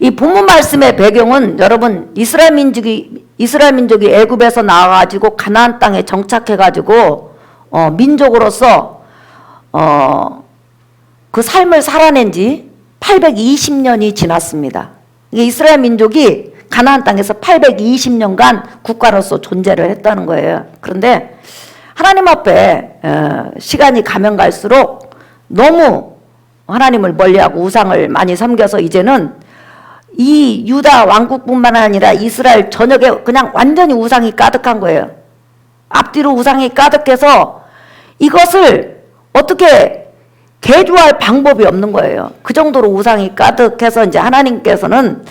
이 본문 말씀의 배경은 여러분 이스라엘 민족이 애굽에서 나와가지고 가나안 땅에 정착해가지고 민족으로서 그 삶을 살아낸 지 820년이 지났습니다. 이스라엘 민족이 가나안 땅에서 820년간 국가로서 존재를 했다는 거예요. 그런데 하나님 앞에 시간이 가면 갈수록 너무 하나님을 멀리하고 우상을 많이 섬겨서 이제는 이 유다 왕국뿐만 아니라 이스라엘 전역에 그냥 완전히 우상이 가득한 거예요. 앞뒤로 우상이 가득해서 이것을 어떻게 개조할 방법이 없는 거예요. 그 정도로 우상이 가득해서 이제 하나님께서는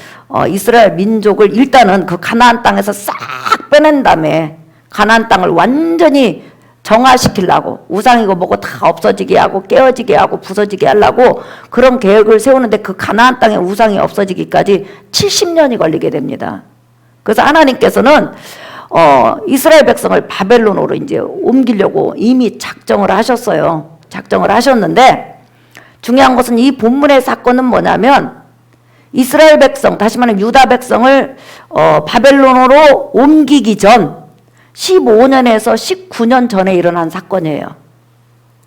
이스라엘 민족을 일단은 그 가나안 땅에서 싹 빼낸 다음에 가나안 땅을 완전히 정화시키려고 우상이고 뭐고 다 없어지게 하고 깨어지게 하고 부서지게 하려고 그런 계획을 세우는데 그 가나안 땅의 우상이 없어지기까지 70년이 걸리게 됩니다. 그래서 하나님께서는 이스라엘 백성을 바벨론으로 이제 옮기려고 이미 작정을 하셨어요. 작정을 하셨는데 중요한 것은 이 본문의 사건은 뭐냐면 이스라엘 백성, 다시 말하면 유다 백성을 바벨론으로 옮기기 전 15년에서 19년 전에 일어난 사건이에요.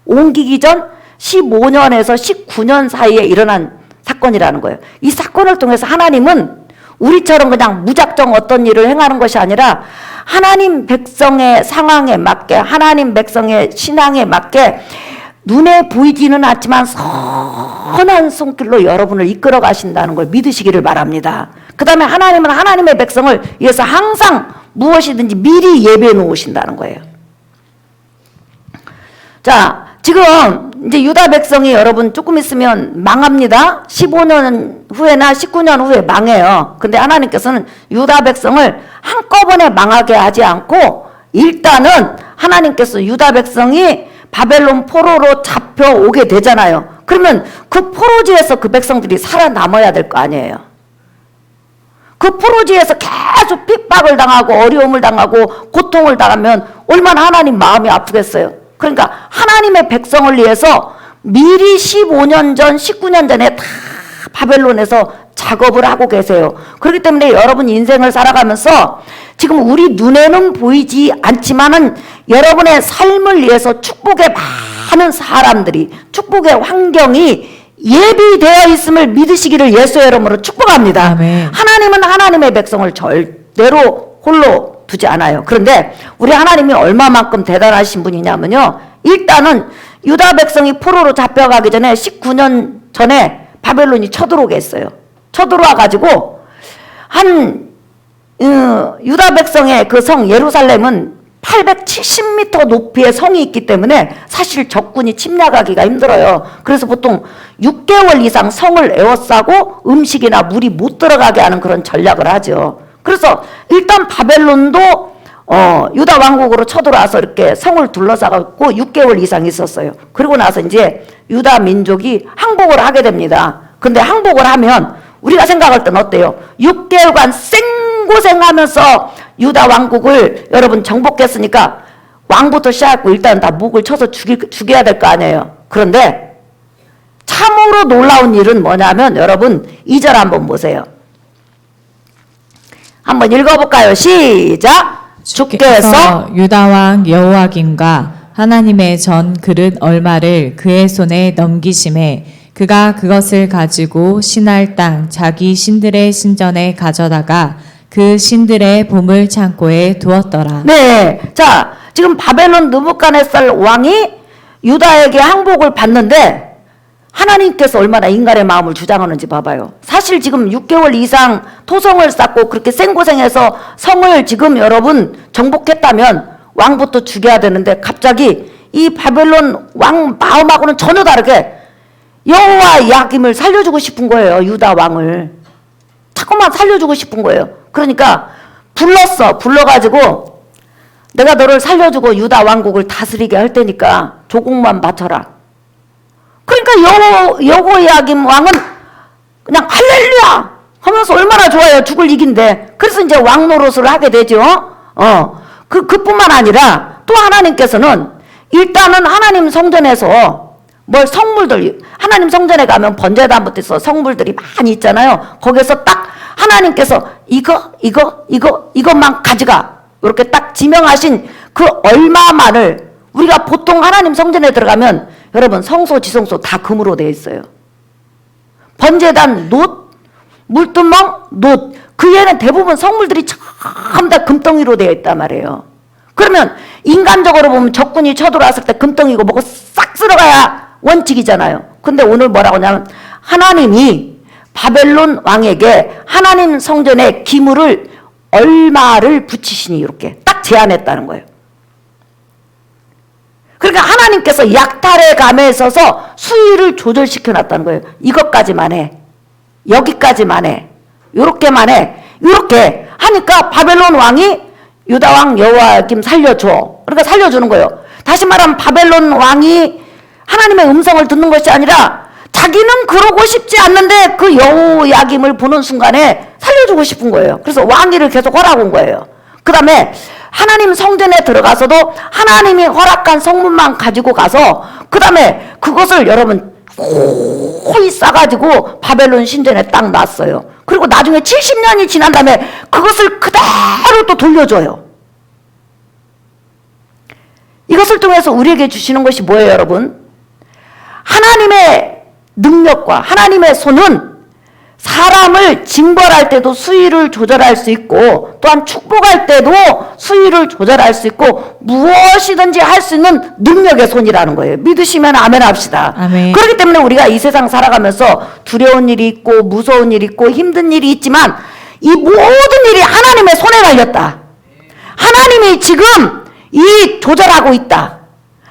옮기기 전 15년에서 19년 사이에 일어난 사건이라는 거예요. 이 사건을 통해서 하나님은 우리처럼 그냥 무작정 어떤 일을 행하는 것이 아니라 하나님 백성의 상황에 맞게 하나님 백성의 신앙에 맞게 눈에 보이지는 않지만 선한 손길로 여러분을 이끌어 가신다는 걸 믿으시기를 바랍니다. 그 다음에 하나님은 하나님의 백성을 위해서 항상 무엇이든지 미리 예배해 놓으신다는 거예요. 자, 지금 이제 유다 백성이 여러분 조금 있으면 망합니다. 15년 후에나 19년 후에 망해요. 근데 하나님께서는 유다 백성을 한꺼번에 망하게 하지 않고 일단은 하나님께서 유다 백성이 바벨론 포로로 잡혀오게 되잖아요. 그러면 그 포로지에서 그 백성들이 살아남아야 될 거 아니에요. 그 포로지에서 계속 핍박을 당하고 어려움을 당하고 고통을 당하면 얼마나 하나님 마음이 아프겠어요. 그러니까 하나님의 백성을 위해서 미리 15년 전, 19년 전에 다 바벨론에서 작업을 하고 계세요. 그렇기 때문에 여러분 인생을 살아가면서 지금 우리 눈에는 보이지 않지만은 여러분의 삶을 위해서 축복의 많은 사람들이, 축복의 환경이 예비되어 있음을 믿으시기를 예수의 이름으로 축복합니다. 아멘. 하나님은 하나님의 백성을 절대로 홀로 두지 않아요. 그런데 우리 하나님이 얼마만큼 대단하신 분이냐면요. 일단은 유다 백성이 포로로 잡혀가기 전에 19년 전에 바벨론이 쳐들어오게 했어요. 쳐들어와 가지고 유다 백성의 그 성 예루살렘은 870m 높이의 성이 있기 때문에 사실 적군이 침략하기가 힘들어요. 그래서 보통 6개월 이상 성을 에워싸고 음식이나 물이 못 들어가게 하는 그런 전략을 하죠. 그래서 일단 바벨론도 유다 왕국으로 쳐들어와서 이렇게 성을 둘러싸고 6개월 이상 있었어요. 그리고 나서 이제 유다 민족이 항복을 하게 됩니다. 근데 항복을 하면 우리가 생각할 땐 어때요? 6개월간 생고생하면서 유다 왕국을 여러분 정복했으니까 왕부터 시작하고 일단 다 목을 쳐서 죽여야 될 거 아니에요. 그런데 참으로 놀라운 일은 뭐냐면 여러분 2절 한번 보세요. 한번 읽어볼까요? 시작! 주께서 유다 왕 여호야김과 하나님의 전 그릇 얼마를 그의 손에 넘기심에 그가 그것을 가지고 신할 땅 자기 신들의 신전에 가져다가 그 신들의 보물 창고에 두었더라. 네, 자 지금 바벨론 느부갓네살 왕이 유다에게 항복을 받는데 하나님께서 얼마나 인간의 마음을 주장하는지 봐봐요. 사실 지금 6개월 이상 토성을 쌓고 그렇게 생고생해서 성을 지금 여러분 정복했다면 왕부터 죽여야 되는데 갑자기 이 바벨론 왕 마음하고는 전혀 다르게 여호와 야김을 살려주고 싶은 거예요. 유다 왕을 자꾸만 살려주고 싶은 거예요. 그러니까 불러가지고 내가 너를 살려주고 유다 왕국을 다스리게 할 테니까 조공만 바쳐라. 그러니까 여호야김 왕은 그냥 할렐루야 하면서 얼마나 좋아요. 죽을 이긴데. 그래서 이제 왕 노릇을 하게 되죠. 그뿐만 아니라 또 하나님께서는 일단은 하나님 성전에서 뭘 성물들, 하나님 성전에 가면 번제단부터 해서 성물들이 많이 있잖아요. 거기서 딱 하나님께서 이것만 가져가, 이렇게 딱 지명하신 그 얼마만을, 우리가 보통 하나님 성전에 들어가면 여러분 성소 지성소 다 금으로 되어 있어요. 번제단 놋, 물두멍 놋, 그 외에는 대부분 성물들이 전부 다 금덩이로 되어 있단 말이에요. 그러면 인간적으로 보면 적군이 쳐들어왔을 때 금덩이고 뭐고 싹 쓸어가야 원칙이잖아요. 근데 오늘 뭐라고 하냐면 하나님이 바벨론 왕에게 하나님 성전에 기물을 얼마를 붙이시니 이렇게 딱 제안했다는 거예요. 그러니까 하나님께서 약탈의 감에 있어서 수위를 조절시켜 놨다는 거예요. 이것까지만 해, 여기까지만 해, 요렇게만 해, 요렇게 하니까 바벨론 왕이 유다 왕 여호야김 살려줘. 그러니까 살려주는 거예요. 다시 말하면 바벨론 왕이 하나님의 음성을 듣는 것이 아니라 자기는 그러고 싶지 않는데 그 여호야김을 보는 순간에 살려주고 싶은 거예요. 그래서 왕위를 계속 허락한 거예요. 그 다음에 하나님 성전에 들어가서도 하나님이 허락한 성문만 가지고 가서 그 다음에 그것을 여러분 호이 싸가지고 바벨론 신전에 딱 놨어요. 그리고 나중에 70년이 지난 다음에 그것을 그대로 또 돌려줘요. 이것을 통해서 우리에게 주시는 것이 뭐예요, 여러분? 하나님의 능력과 하나님의 손은 사람을 징벌할 때도 수위를 조절할 수 있고 또한 축복할 때도 수위를 조절할 수 있고 무엇이든지 할 수 있는 능력의 손이라는 거예요. 믿으시면 아멘 합시다. 아멘. 그렇기 때문에 우리가 이 세상 살아가면서 두려운 일이 있고 무서운 일이 있고 힘든 일이 있지만 이 모든 일이 하나님의 손에 달렸다. 하나님이 지금 이 조절하고 있다.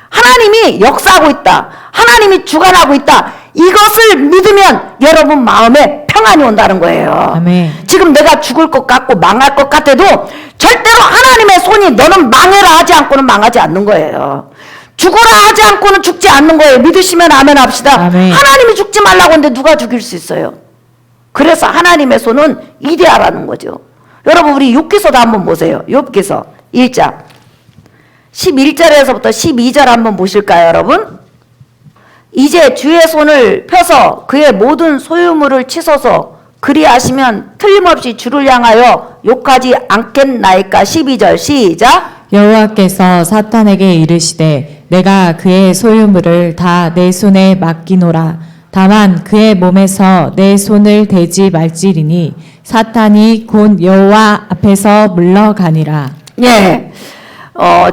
하나님이 역사하고 있다. 하나님이 주관하고 있다. 이것을 믿으면 여러분 마음에 평안이 온다는 거예요. 아멘. 지금 내가 죽을 것 같고 망할 것 같아도 절대로 하나님의 손이 너는 망해라 하지 않고는 망하지 않는 거예요. 죽어라 하지 않고는 죽지 않는 거예요. 믿으시면 아멘 합시다. 아멘. 하나님이 죽지 말라고 하는데 누가 죽일 수 있어요? 그래서 하나님의 손은 이대하라는 거죠. 여러분 우리 욥기서도 한번 보세요. 욥기서 1장 11절에서부터 12절 한번 보실까요, 여러분? 이제 주의 손을 펴서 그의 모든 소유물을 치소서 그리하시면 틀림없이 주를 향하여 욕하지 않겠나이까. 12절 시작. 여호와께서 사탄에게 이르시되 내가 그의 소유물을 다 내 손에 맡기노라. 다만 그의 몸에서 내 손을 대지 말지리니 사탄이 곧 여호와 앞에서 물러가니라. 예.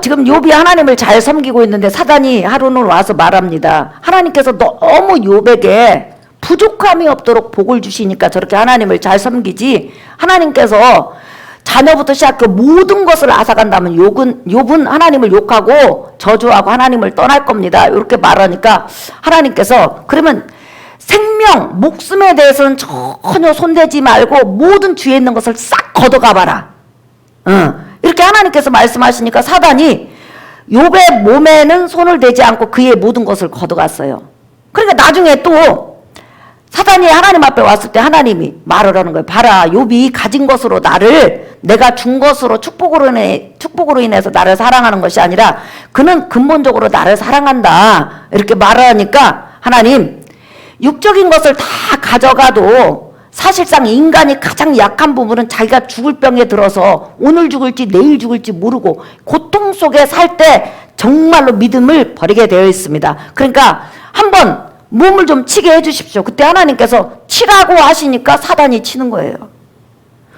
지금 욥이 하나님을 잘 섬기고 있는데 사단이 하루는 와서 말합니다. 하나님께서 너무 욥에게 부족함이 없도록 복을 주시니까 저렇게 하나님을 잘 섬기지, 하나님께서 자녀부터 시작해 모든 것을 앗아간다면 욥은 하나님을 욕하고 저주하고 하나님을 떠날 겁니다. 이렇게 말하니까 하나님께서 그러면 생명, 목숨에 대해서는 전혀 손대지 말고 모든 주위에 있는 것을 싹 걷어가봐라. 이렇게 하나님께서 말씀하시니까 사단이 욥의 몸에는 손을 대지 않고 그의 모든 것을 걷어갔어요. 그러니까 나중에 또 사단이 하나님 앞에 왔을 때 하나님이 말을 하는 거예요. 봐라, 욥이 가진 것으로 나를, 내가 준 것으로 축복으로 인해서 나를 사랑하는 것이 아니라 그는 근본적으로 나를 사랑한다. 이렇게 말을 하니까 하나님, 육적인 것을 다 가져가도 사실상 인간이 가장 약한 부분은 자기가 죽을 병에 들어서 오늘 죽을지 내일 죽을지 모르고 고통 속에 살 때 정말로 믿음을 버리게 되어 있습니다. 그러니까 한번 몸을 좀 치게 해주십시오. 그때 하나님께서 치라고 하시니까 사단이 치는 거예요.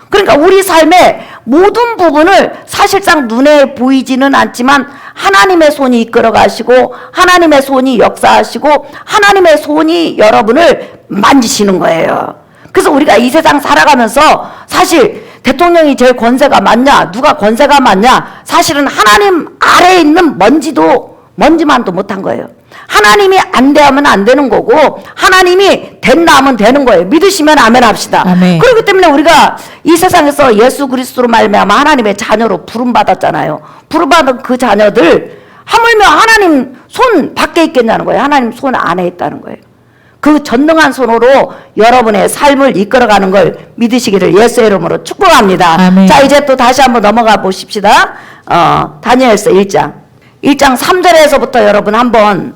그러니까 우리 삶의 모든 부분을 사실상 눈에 보이지는 않지만 하나님의 손이 이끌어 가시고 하나님의 손이 역사하시고 하나님의 손이 여러분을 만지시는 거예요. 그래서 우리가 이 세상 살아가면서 사실 대통령이 제일 권세가 많냐, 누가 권세가 많냐, 사실은 하나님 아래에 있는 먼지만도 못한 거예요. 하나님이 안 되면 안 되는 거고 하나님이 된다 하면 되는 거예요. 믿으시면 아멘 합시다. 아멘. 그렇기 때문에 우리가 이 세상에서 예수 그리스도로 말미암아 하나님의 자녀로 부름받았잖아요. 부름받은 그 자녀들 하물며 하나님 손 밖에 있겠냐는 거예요. 하나님 손 안에 있다는 거예요. 그 전능한 손으로 여러분의 삶을 이끌어가는 걸 믿으시기를 예수의 이름으로 축복합니다. 아멘. 자, 이제 또 다시 한번 넘어가 보십시다. 다니엘서 1장 3절에서부터 여러분 한번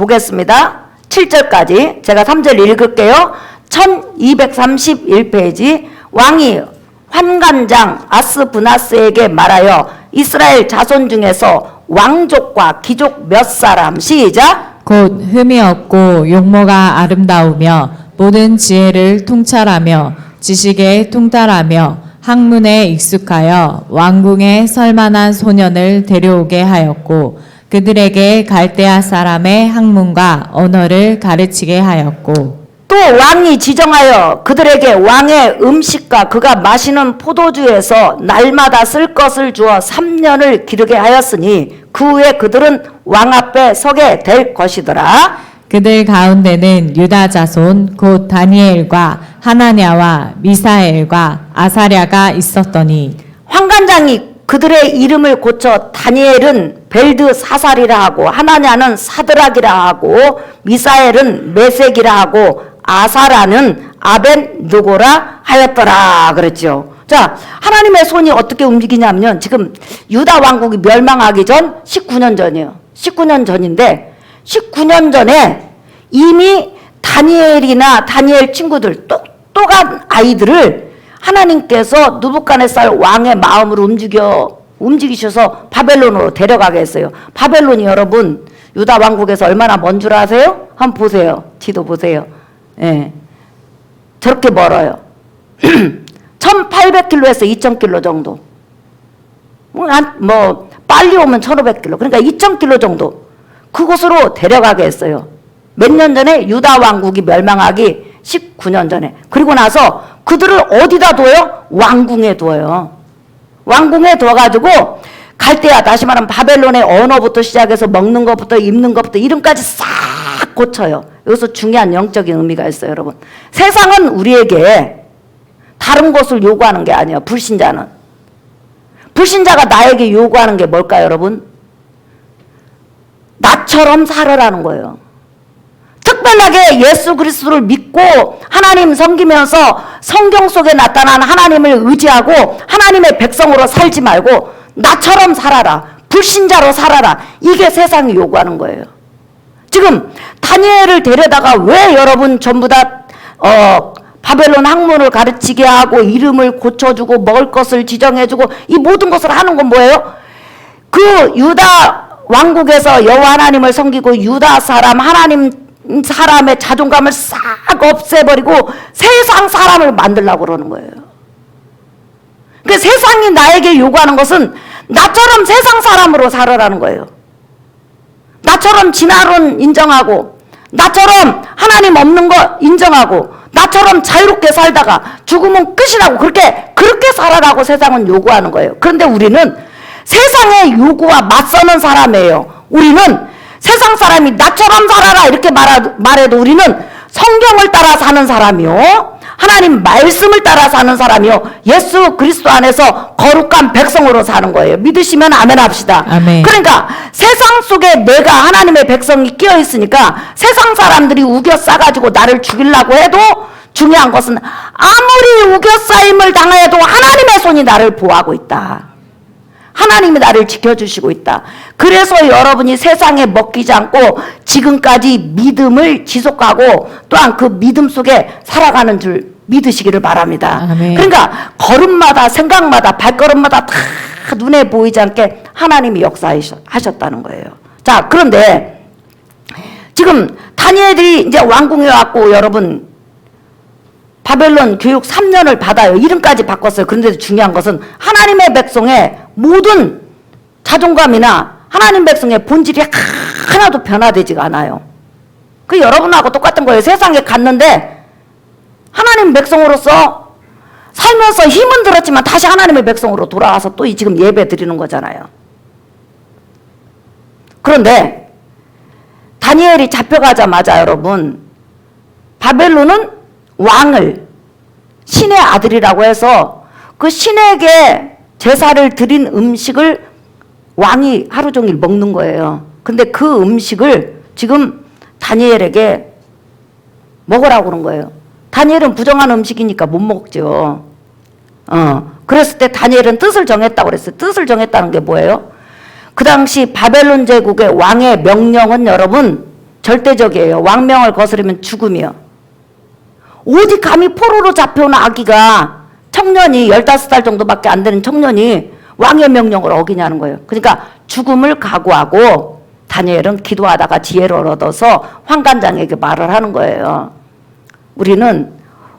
보겠습니다. 7절까지 제가 3절 읽을게요. 1231페이지. 왕이 환관장 아스브나스에게 말하여 이스라엘 자손 중에서 왕족과 귀족 몇 사람, 시작. 곧 흠이 없고 용모가 아름다우며 모든 지혜를 통찰하며 지식에 통달하며 학문에 익숙하여 왕궁에 설만한 소년을 데려오게 하였고 그들에게 갈대아 사람의 학문과 언어를 가르치게 하였고 또 왕이 지정하여 그들에게 왕의 음식과 그가 마시는 포도주에서 날마다 쓸 것을 주어 3년을 기르게 하였으니 그 후에 그들은 왕 앞에 서게 될 것이더라. 그들 가운데는 유다 자손 곧 다니엘과 하나냐와 미사엘과 아사랴가 있었더니 환관장이 그들의 이름을 고쳐 다니엘은 벨드사살이라 하고 하나냐는 사드락이라 하고 미사엘은 메색이라 하고 아사라는 아벤느고라 하였더라 그랬죠. 자, 하나님의 손이 어떻게 움직이냐면 지금 유다 왕국이 멸망하기 전 19년 전이에요. 19년 전인데 19년 전에 이미 다니엘이나 다니엘 친구들 똑똑한 아이들을 하나님께서 느부갓네살 왕의 마음으로 움직이셔서 바벨론으로 데려가게 했어요. 바벨론이 여러분 유다 왕국에서 얼마나 먼 줄 아세요? 한번 보세요. 지도 보세요. 예. 저렇게 멀어요. 1800km에서 2000km 정도. 빨리 오면 1500km. 그러니까 2000km 정도. 그곳으로 데려가게 했어요. 몇 년 전에 유다 왕국이 멸망하기 19년 전에. 그리고 나서 그들을 어디다 둬요? 왕궁에 둬요. 왕궁에 둬가지고 갈대아, 다시 말하면 바벨론의 언어부터 시작해서 먹는 것부터 입는 것부터 이름까지 싹 고쳐요. 여기서 중요한 영적인 의미가 있어요, 여러분. 세상은 우리에게 다른 것을 요구하는 게 아니에요. 불신자는. 불신자가 나에게 요구하는 게 뭘까요, 여러분? 나처럼 살아라는 거예요. 특별하게 예수 그리스도를 믿고 하나님 섬기면서 성경 속에 나타난 하나님을 의지하고 하나님의 백성으로 살지 말고 나처럼 살아라. 불신자로 살아라. 이게 세상이 요구하는 거예요. 지금 다니엘을 데려다가 왜 여러분 전부 다 바벨론 학문을 가르치게 하고 이름을 고쳐주고 먹을 것을 지정해주고 이 모든 것을 하는 건 뭐예요? 그 유다 왕국에서 여호와 하나님을 섬기고 유다 사람 하나님 사람의 자존감을 싹 없애버리고 세상 사람을 만들려고 그러는 거예요. 그 세상이 나에게 요구하는 것은 나처럼 세상 사람으로 살아라는 거예요. 나처럼 진화론 인정하고 나처럼 하나님 없는 거 인정하고 나처럼 자유롭게 살다가 죽으면 끝이라고 그렇게 살아라고 세상은 요구하는 거예요. 그런데 우리는 세상의 요구와 맞서는 사람이에요. 우리는 세상 사람이 나처럼 살아라 이렇게 말해도 우리는 성경을 따라 사는 사람이요. 하나님 말씀을 따라 사는 사람이요. 예수 그리스도 안에서 거룩한 백성으로 사는 거예요. 믿으시면 아멘 합시다. 아멘. 그러니까 세상 속에 내가 하나님의 백성이 끼어 있으니까 세상 사람들이 우겨 싸가지고 나를 죽이려고 해도 중요한 것은 아무리 우겨 싸임을 당해도 하나님의 손이 나를 보호하고 있다. 하나님이 나를 지켜주시고 있다. 그래서 여러분이 세상에 먹히지 않고 지금까지 믿음을 지속하고 또한 그 믿음 속에 살아가는 줄 믿으시기를 바랍니다. 아멘. 그러니까 걸음마다 생각마다 발걸음마다 다 눈에 보이지 않게 하나님이 역사하셨다는 거예요. 자, 그런데 지금 다니엘이 이제 왕궁에 왔고 여러분 바벨론 교육 3년을 받아요. 이름까지 바꿨어요. 그런데 중요한 것은 하나님의 백성의 모든 자존감이나 하나님 백성의 본질이 하나도 변화되지가 않아요. 그 여러분하고 똑같은 거예요. 세상에 갔는데 하나님 백성으로서 살면서 힘은 들었지만 다시 하나님의 백성으로 돌아와서 또 지금 예배 드리는 거잖아요. 그런데 다니엘이 잡혀가자마자 여러분 바벨론은 왕을 신의 아들이라고 해서 그 신에게 제사를 드린 음식을 왕이 하루 종일 먹는 거예요. 근데 그 음식을 지금 다니엘에게 먹으라고 그런 거예요. 다니엘은 부정한 음식이니까 못 먹죠. 그랬을 때 다니엘은 뜻을 정했다고 그랬어요. 뜻을 정했다는 게 뭐예요? 그 당시 바벨론 제국의 왕의 명령은 여러분 절대적이에요. 왕명을 거스르면 죽음이요. 오직 감히 포로로 잡혀온 아기가, 청년이 15살 정도밖에 안 되는 청년이 왕의 명령을 어기냐는 거예요. 그러니까 죽음을 각오하고 다니엘은 기도하다가 지혜를 얻어서 환관장에게 말을 하는 거예요. 우리는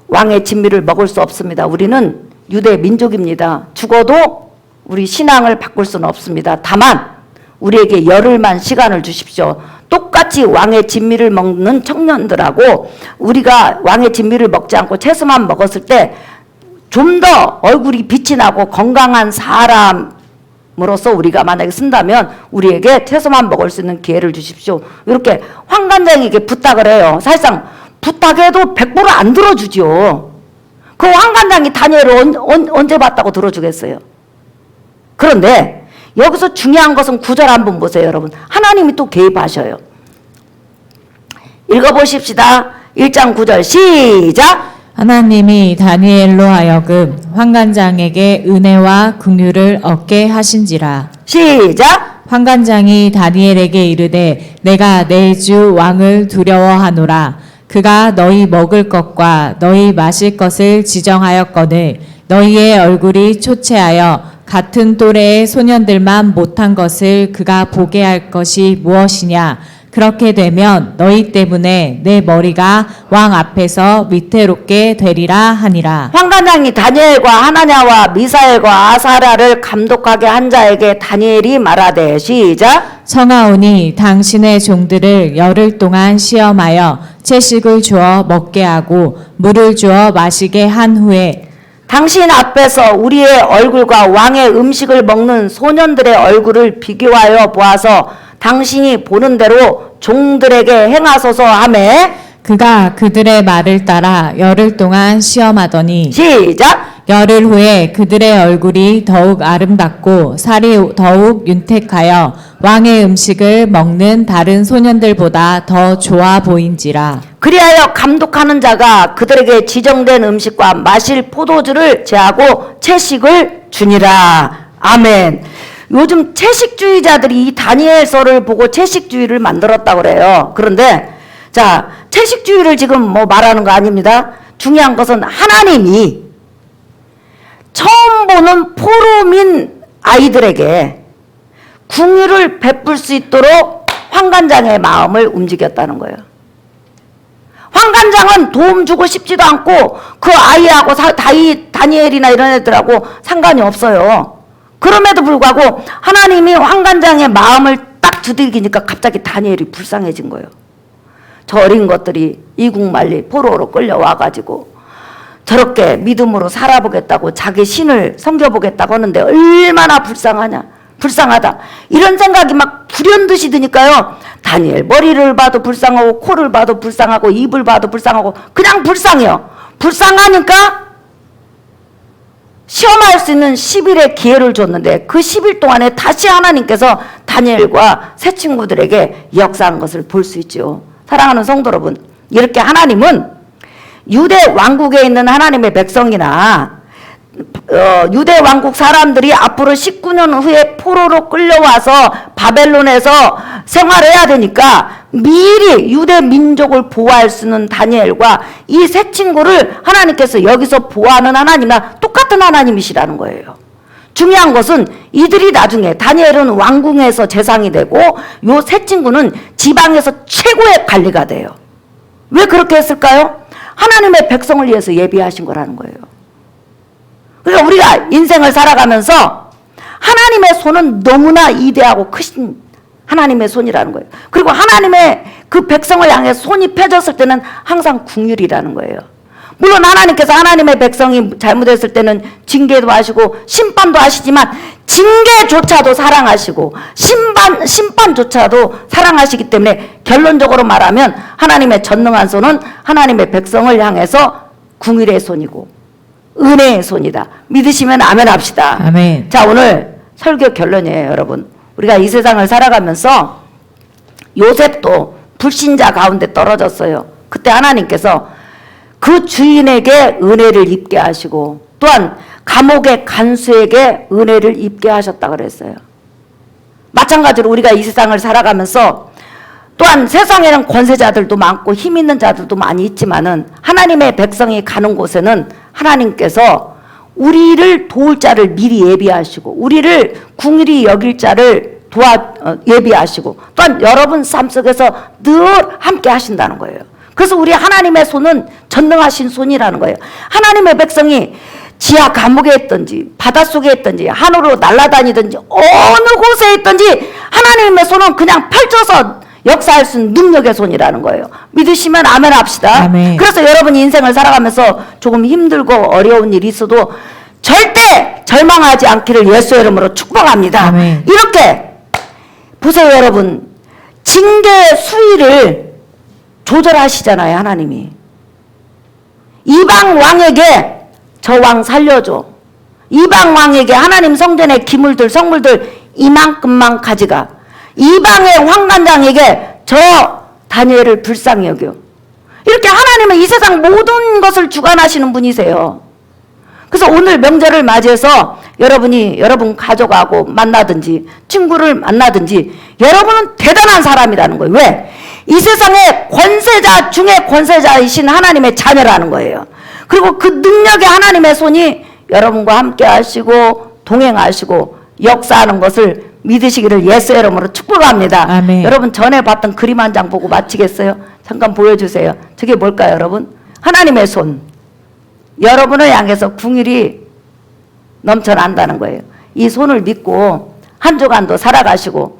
왕의 진미를 먹을 수 없습니다. 우리는 유대 민족입니다. 죽어도 우리 신앙을 바꿀 수는 없습니다. 다만 우리에게 열흘만 시간을 주십시오. 똑같이 왕의 진미를 먹는 청년들하고 우리가 왕의 진미를 먹지 않고 채소만 먹었을 때 좀 더 얼굴이 빛이 나고 건강한 사람으로서 우리가 만약에 쓴다면 우리에게 채소만 먹을 수 있는 기회를 주십시오. 이렇게 환관장에게 부탁을 해요. 사실상 부탁해도 100% 안 들어주죠. 그 환관장이 다니엘을 언제 봤다고 들어주겠어요. 그런데 여기서 중요한 것은 9절 한번 보세요, 여러분. 하나님이 또 개입하셔요. 읽어보십시다. 1장 9절 시작. 하나님이 다니엘로 하여금 환관장에게 은혜와 긍휼을 얻게 하신지라. 시작. 환관장이 다니엘에게 이르되 내가 내 주 왕을 두려워하노라. 그가 너희 먹을 것과 너희 마실 것을 지정하였거늘 너희의 얼굴이 초췌하여 같은 또래의 소년들만 못한 것을 그가 보게 할 것이 무엇이냐. 그렇게 되면 너희 때문에 내 머리가 왕 앞에서 위태롭게 되리라 하니라. 환관장이 다니엘과 하나냐와 미사엘과 아사랴를 감독하게 한 자에게 다니엘이 말하되 시작. 청하오니 당신의 종들을 열흘 동안 시험하여 채식을 주어 먹게 하고 물을 주어 마시게 한 후에 당신 앞에서 우리의 얼굴과 왕의 음식을 먹는 소년들의 얼굴을 비교하여 보아서 당신이 보는 대로 종들에게 행하소서 하매 그가 그들의 말을 따라 열흘 동안 시험하더니 시작. 열흘 후에 그들의 얼굴이 더욱 아름답고 살이 더욱 윤택하여 왕의 음식을 먹는 다른 소년들보다 더 좋아 보인지라. 그리하여 감독하는 자가 그들에게 지정된 음식과 마실 포도주를 제하고 채식을 주니라. 아멘. 요즘 채식주의자들이 이 다니엘서를 보고 채식주의를 만들었다고 그래요. 그런데 자, 채식주의를 지금 뭐 말하는 거 아닙니다. 중요한 것은 하나님이 처음 보는 포로민 아이들에게 궁유를 베풀 수 있도록 환관장의 마음을 움직였다는 거예요. 환관장은 도움 주고 싶지도 않고 그 아이하고 다니엘이나 이런 애들하고 상관이 없어요. 그럼에도 불구하고 하나님이 환관장의 마음을 딱 두들기니까 갑자기 다니엘이 불쌍해진 거예요. 저 어린 것들이 이국만리 포로로 끌려와가지고 저렇게 믿음으로 살아보겠다고 자기 신을 섬겨보겠다고 하는데 얼마나 불쌍하다. 이런 생각이 막 불현듯이 드니까요. 다니엘 머리를 봐도 불쌍하고 코를 봐도 불쌍하고 입을 봐도 불쌍하고 그냥 불쌍해요. 불쌍하니까 시험할 수 있는 10일의 기회를 줬는데 그 10일 동안에 다시 하나님께서 다니엘과 새 친구들에게 역사한 것을 볼 수 있죠. 사랑하는 성도 여러분, 이렇게 하나님은 유대 왕국에 있는 하나님의 백성이나 유대 왕국 사람들이 앞으로 19년 후에 포로로 끌려와서 바벨론에서 생활해야 되니까 미리 유대 민족을 보호할 수 있는 다니엘과 이 새 친구를 하나님께서 여기서 보호하는 하나님이나 똑같은 하나님이시라는 거예요. 중요한 것은 이들이 나중에 다니엘은 왕궁에서 재상이 되고 요 새 친구는 지방에서 최고의 관리가 돼요. 왜 그렇게 했을까요? 하나님의 백성을 위해서 예비하신 거라는 거예요. 그러니까 우리가 인생을 살아가면서 하나님의 손은 너무나 위대하고 크신 하나님의 손이라는 거예요. 그리고 하나님의 그 백성을 향해 손이 펴졌을 때는 항상 긍휼이라는 거예요. 물론 하나님께서 하나님의 백성이 잘못했을 때는 징계도 하시고 심판도 하시지만 징계조차도 사랑하시고 심판조차도 사랑하시기 때문에 결론적으로 말하면 하나님의 전능한 손은 하나님의 백성을 향해서 긍휼의 손이고 은혜의 손이다. 믿으시면 아멘 합시다. 아멘. 자, 오늘 설교 결론이에요, 여러분. 우리가 이 세상을 살아가면서 요셉도 불신자 가운데 떨어졌어요. 그때 하나님께서 그 주인에게 은혜를 입게 하시고 또한 감옥의 간수에게 은혜를 입게 하셨다 그랬어요. 마찬가지로 우리가 이 세상을 살아가면서 또한 세상에는 권세자들도 많고 힘 있는 자들도 많이 있지만은 하나님의 백성이 가는 곳에는 하나님께서 우리를 도울 자를 미리 예비하시고 우리를 궁일이 여길 자를 예비하시고 또한 여러분 삶 속에서 늘 함께 하신다는 거예요. 그래서 우리 하나님의 손은 전능하신 손이라는 거예요. 하나님의 백성이 지하 감옥에 있든지 바닷속에 있든지 하늘로 날아다니든지 어느 곳에 있든지 하나님의 손은 그냥 펼쳐서 역사할 수 있는 능력의 손이라는 거예요. 믿으시면 아멘 합시다. 아멘. 그래서 여러분 인생을 살아가면서 조금 힘들고 어려운 일이 있어도 절대 절망하지 않기를 예수의 이름으로 축복합니다. 아멘. 이렇게 보세요 여러분. 징계 수위를 조절하시잖아요 하나님이. 이방 왕에게 저 왕 살려줘. 이방 왕에게 하나님 성전의 기물들 성물들 이만큼만 가져가. 이방의 황관장에게 저 다니엘을 불쌍히 여겨. 이렇게 하나님은 이 세상 모든 것을 주관하시는 분이세요. 그래서 오늘 명절을 맞이해서 여러분 가족하고 만나든지 친구를 만나든지 여러분은 대단한 사람이라는 거예요. 왜? 이 세상의 권세자 중에 권세자이신 하나님의 자녀라는 거예요. 그리고 그 능력의 하나님의 손이 여러분과 함께 하시고 동행하시고 역사하는 것을 믿으시기를 예수의 이름으로 축복합니다. 아멘. 여러분 전에 봤던 그림 한 장 보고 마치겠어요? 잠깐 보여주세요. 저게 뭘까요 여러분? 하나님의 손. 여러분을 향해서 궁일이 넘쳐난다는 거예요. 이 손을 믿고 한 주간도 살아가시고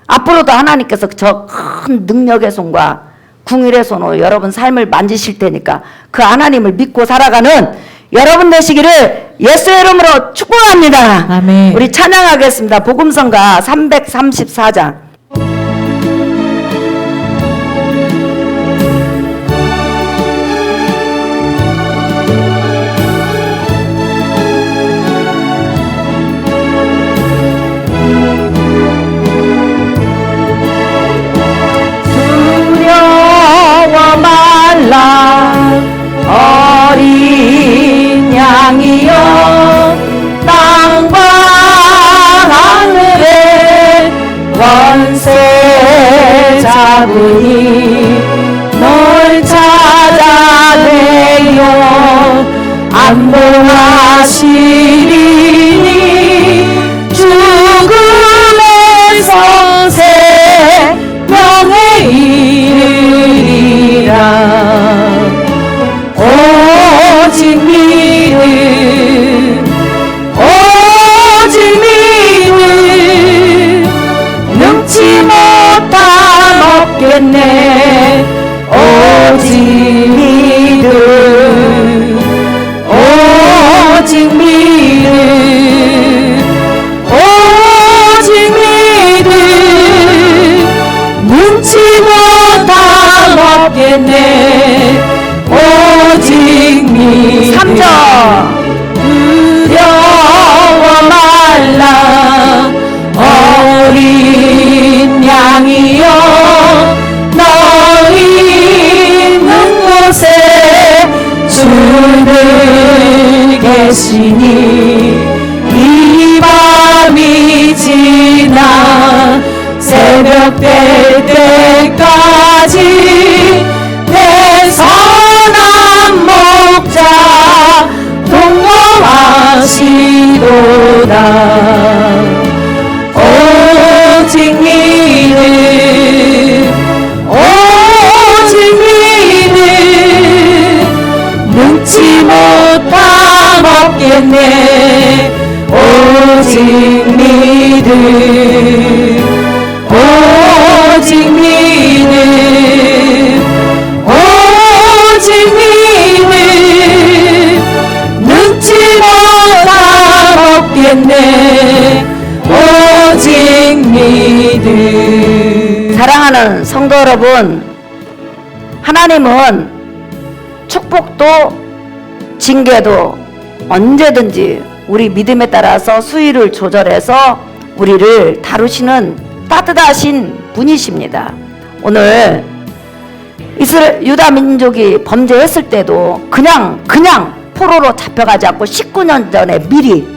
앞으로도 하나님께서 저 큰 능력의 손과 궁일의 손으로 여러분 삶을 만지실 테니까 그 하나님을 믿고 살아가는 여러분 되시기를 예수의 이름으로 축복합니다. 아멘. 우리 찬양하겠습니다. 복음성가 334장. 두려워 말라 어린 양이여 땅과 하늘의 권세 잡으니 널 찾아내어 안봉하시리니 죽음에서 생명에 이르리라. 오직 믿음 능치 못함 없겠네. 오직 믿음 능치 못함 없겠네. 오직 믿음. 3절 두려워 말라 어린 양이여 너희 있는 곳에 주는 계시니 이 밤이 지나 새벽 될 때까지 내 선한 목자 동거하시도다. 오직 믿음 능치 못함 없겠네. 오직 믿음 능치 못함 없겠네. 오직 믿음. 사랑하는 성도 여러분, 하나님은 축복도 징계도 언제든지 우리 믿음에 따라서 수위를 조절해서 우리를 다루시는 따뜻하신 분이십니다. 오늘 유다 민족이 범죄했을 때도 그냥 포로로 잡혀가지 않고 19년 전에 미리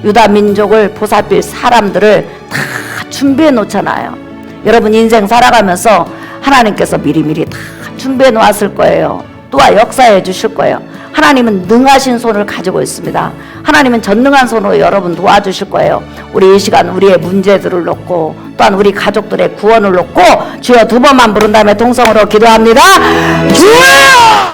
유다 민족을 보살필 사람들을 다 준비해 놓잖아요. 여러분 인생 살아가면서 하나님께서 미리미리 다 준비해 놓았을 거예요. 또한 역사해 주실 거예요. 하나님은 능하신 손을 가지고 있습니다. 하나님은 전능한 손으로 여러분 도와주실 거예요. 우리 이 시간 우리의 문제들을 놓고 또한 우리 가족들의 구원을 놓고 주여 두 번만 부른 다음에 동성으로 기도합니다. 주여!